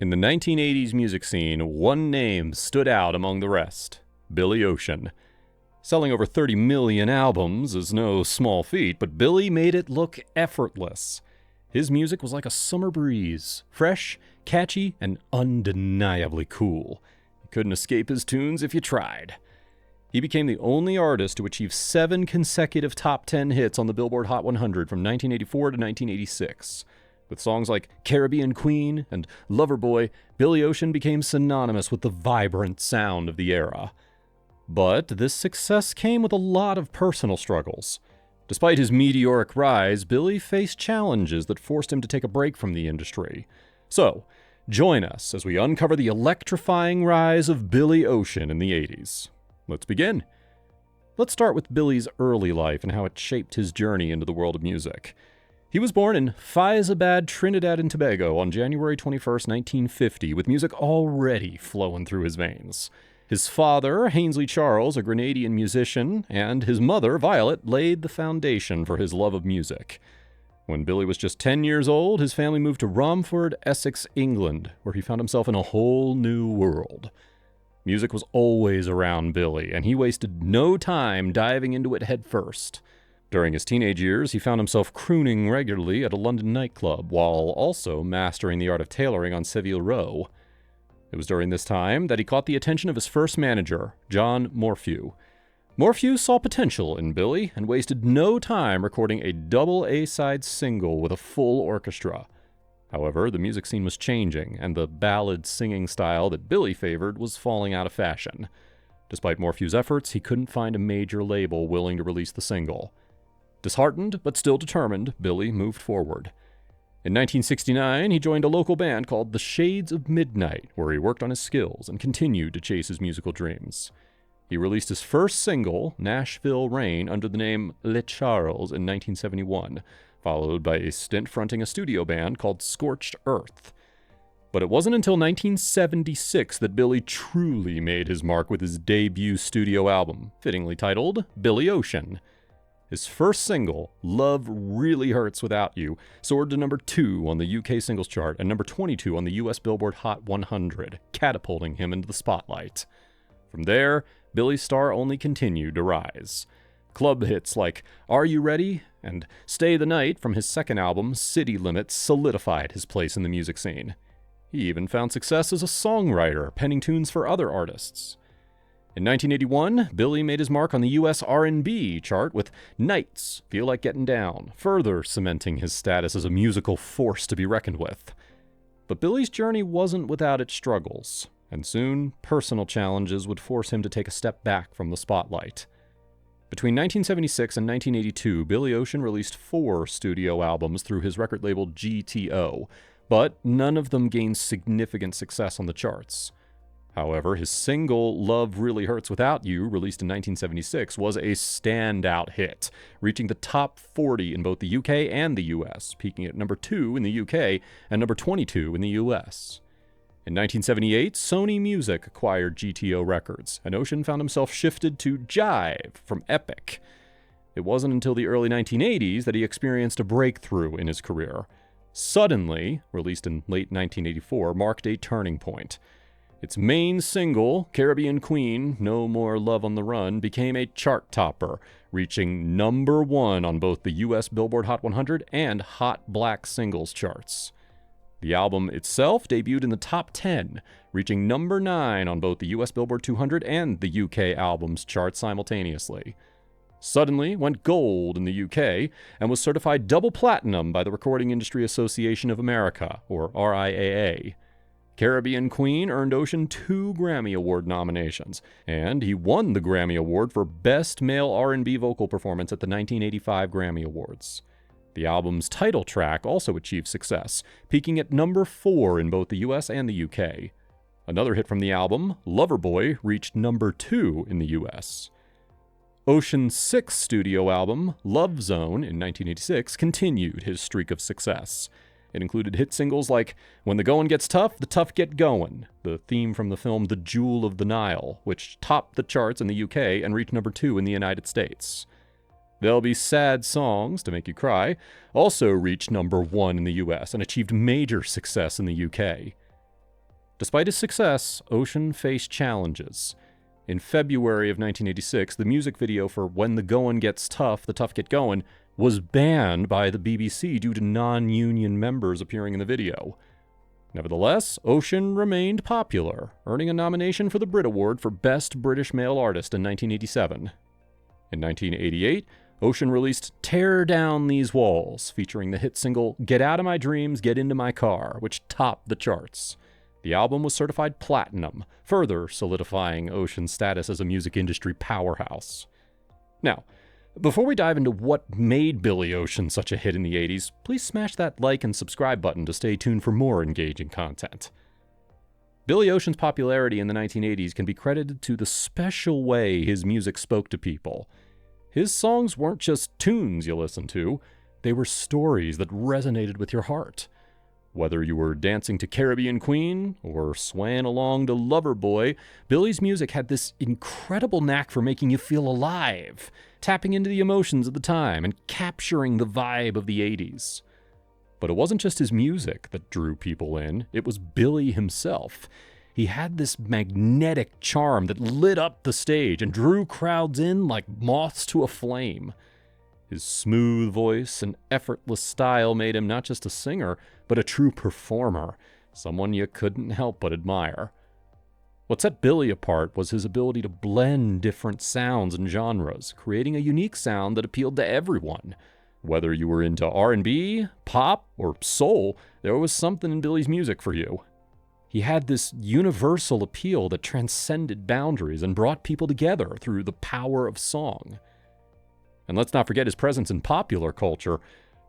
In the 1980s music scene, one name stood out among the rest: Billy Ocean. Selling over 30 million albums is no small feat, but Billy made it look effortless. His music was like a summer breeze, fresh, catchy, and undeniably cool. You couldn't escape his tunes if you tried. He became the only artist to achieve 7 consecutive top 10 hits on the Billboard Hot 100 from 1984 to 1986. With songs like Caribbean Queen and Loverboy, Billy Ocean became synonymous with the vibrant sound of the era. But this success came with a lot of personal struggles. Despite his meteoric rise, Billy faced challenges that forced him to take a break from the industry. So, join us as we uncover the electrifying rise of Billy Ocean in the 80s. Let's begin. Let's start with Billy's early life and how it shaped his journey into the world of music. He was born in Faizabad, Trinidad and Tobago on January 21st, 1950, with music already flowing through his veins. His father, Hainsley Charles, a Grenadian musician, and his mother, Violet, laid the foundation for his love of music. When Billy was just 10 years old, his family moved to Romford, Essex, England, where he found himself in a whole new world. Music was always around Billy, and he wasted no time diving into it head first. During his teenage years, he found himself crooning regularly at a London nightclub, while also mastering the art of tailoring on Savile Row. It was during this time that he caught the attention of his first manager, John Morphew. Morphew saw potential in Billy and wasted no time recording a double A-side single with a full orchestra. However, the music scene was changing, and the ballad singing style that Billy favored was falling out of fashion. Despite Morphew's efforts, he couldn't find a major label willing to release the single. Disheartened, but still determined, Billy moved forward. In 1969, he joined a local band called the Shades of Midnight, where he worked on his skills and continued to chase his musical dreams. He released his first single, Nashville Rain, under the name Le Charles in 1971, followed by a stint fronting a studio band called Scorched Earth. But it wasn't until 1976 that Billy truly made his mark with his debut studio album, fittingly titled Billy Ocean. His first single, Love Really Hurts Without You, soared to number 2 on the UK singles chart and number 22 on the US Billboard Hot 100, catapulting him into the spotlight. From there, Billy's star only continued to rise. Club hits like Are You Ready? And Stay the Night from his second album, City Limits, solidified his place in the music scene. He even found success as a songwriter, penning tunes for other artists. In 1981, Billy made his mark on the US R&B chart with Nights, Feel Like Getting Down, further cementing his status as a musical force to be reckoned with. But Billy's journey wasn't without its struggles, and soon, personal challenges would force him to take a step back from the spotlight. Between 1976 and 1982, Billy Ocean released 4 studio albums through his record label GTO, but none of them gained significant success on the charts. However, his single, Love Really Hurts Without You, released in 1976, was a standout hit, reaching the top 40 in both the UK and the US, peaking at number 2 in the UK and number 22 in the US. In 1978, Sony Music acquired GTO Records, and Ocean found himself shifted to Jive from Epic. It wasn't until the early 1980s that he experienced a breakthrough in his career. Suddenly, released in late 1984, marked a turning point. Its main single, Caribbean Queen, No More Love on the Run, became a chart topper, reaching number 1 on both the US Billboard Hot 100 and Hot Black Singles charts. The album itself debuted in the top 10, reaching number 9 on both the US Billboard 200 and the UK Albums chart simultaneously. Suddenly went gold in the UK and was certified double platinum by the Recording Industry Association of America, or RIAA. Caribbean Queen earned Ocean 2 Grammy Award nominations, and he won the Grammy Award for Best Male R&B Vocal Performance at the 1985 Grammy Awards. The album's title track also achieved success, peaking at number 4 in both the US and the UK. Another hit from the album, Loverboy, reached number 2 in the US. Ocean's 6th studio album, Love Zone, in 1986, continued his streak of success. It included hit singles like When the Going Gets Tough, the Tough Get Going, the theme from the film The Jewel of the Nile, which topped the charts in the UK and reached number 2 in the United States. There'll Be Sad Songs to Make You Cry also reached number 1 in the US and achieved major success in the UK. Despite his success, Ocean faced challenges. In February of 1986, the music video for When the Goin' Gets Tough, the Tough Get Goin' was banned by the BBC due to non-union members appearing in the video. Nevertheless, Ocean remained popular, earning a nomination for the Brit Award for Best British Male Artist in 1987. In 1988, Ocean released Tear Down These Walls, featuring the hit single Get Outta My Dreams, Get Into My Car, which topped the charts. The album was certified platinum, further solidifying Ocean's status as a music industry powerhouse. Now, before we dive into what made Billy Ocean such a hit in the 80s, please smash that like and subscribe button to stay tuned for more engaging content. Billy Ocean's popularity in the 1980s can be credited to the special way his music spoke to people. His songs weren't just tunes you listened to, they were stories that resonated with your heart. Whether you were dancing to Caribbean Queen or swaying along to Loverboy, Billy's music had this incredible knack for making you feel alive, tapping into the emotions of the time and capturing the vibe of the 80s. But it wasn't just his music that drew people in, it was Billy himself. He had this magnetic charm that lit up the stage and drew crowds in like moths to a flame. His smooth voice and effortless style made him not just a singer, but a true performer, someone you couldn't help but admire. What set Billy apart was his ability to blend different sounds and genres, creating a unique sound that appealed to everyone. Whether you were into R&B, pop, or soul, there was something in Billy's music for you. He had this universal appeal that transcended boundaries and brought people together through the power of song. And let's not forget his presence in popular culture.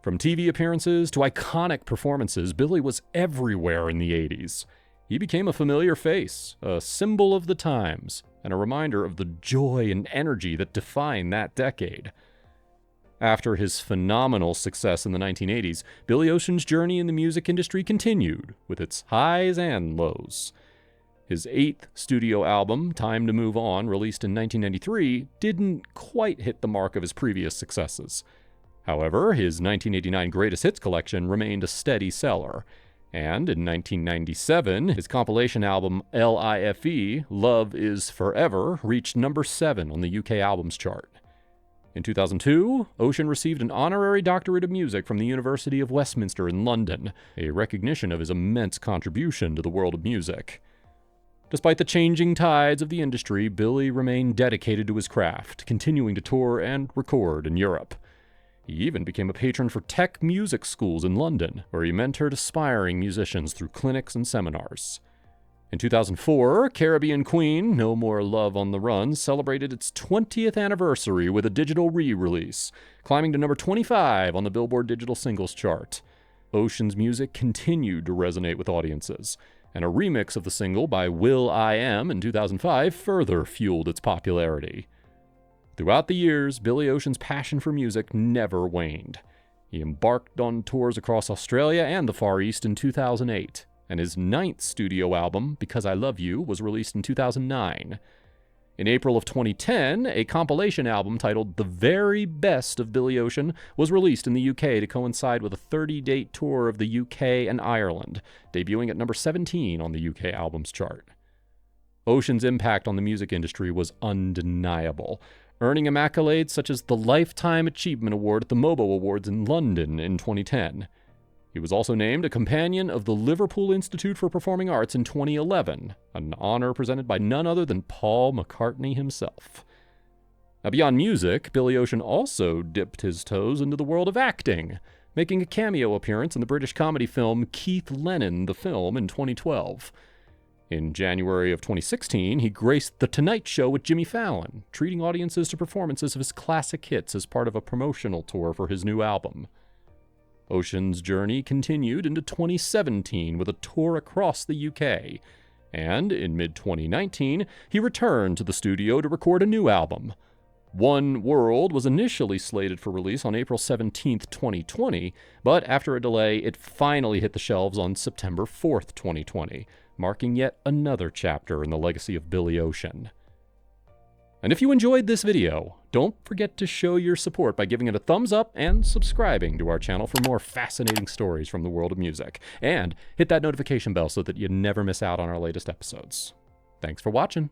From TV appearances to iconic performances, Billy was everywhere in the 80s. He became a familiar face, a symbol of the times, and a reminder of the joy and energy that defined that decade. After his phenomenal success in the 1980s, Billy Ocean's journey in the music industry continued, with its highs and lows. His 8th studio album, Time to Move On, released in 1993, didn't quite hit the mark of his previous successes. However, his 1989 Greatest Hits collection remained a steady seller. And in 1997, his compilation album LIFE, Love Is Forever, reached number 7 on the UK Albums Chart. In 2002, Ocean received an Honorary Doctorate of Music from the University of Westminster in London, a recognition of his immense contribution to the world of music. Despite the changing tides of the industry, Billy remained dedicated to his craft, continuing to tour and record in Europe. He even became a patron for tech music schools in London, where he mentored aspiring musicians through clinics and seminars. In 2004, Caribbean Queen, No More Love on the Run, celebrated its 20th anniversary with a digital re-release, climbing to number 25 on the Billboard Digital Singles Chart. Ocean's music continued to resonate with audiences, and a remix of the single by will.i.am in 2005 further fueled its popularity. Throughout the years, Billy Ocean's passion for music never waned. He embarked on tours across Australia and the Far East in 2008, and his 9th studio album, Because I Love You, was released in 2009. In April of 2010, a compilation album titled The Very Best of Billy Ocean was released in the UK to coincide with a 30-date tour of the UK and Ireland, debuting at number 17 on the UK Albums Chart. Ocean's impact on the music industry was undeniable, earning him accolades such as the Lifetime Achievement Award at the MOBO Awards in London in 2010. He was also named a Companion of the Liverpool Institute for Performing Arts in 2011, an honor presented by none other than Paul McCartney himself. Now, beyond music, Billy Ocean also dipped his toes into the world of acting, making a cameo appearance in the British comedy film Keith Lennon the Film in 2012. In January of 2016, he graced The Tonight Show with Jimmy Fallon, treating audiences to performances of his classic hits as part of a promotional tour for his new album. Ocean's journey continued into 2017 with a tour across the UK, and in mid-2019, he returned to the studio to record a new album. One World was initially slated for release on April 17, 2020, but after a delay, it finally hit the shelves on September 4, 2020, marking yet another chapter in the legacy of Billy Ocean. And if you enjoyed this video, don't forget to show your support by giving it a thumbs up and subscribing to our channel for more fascinating stories from the world of music. And hit that notification bell so that you never miss out on our latest episodes. Thanks for watching.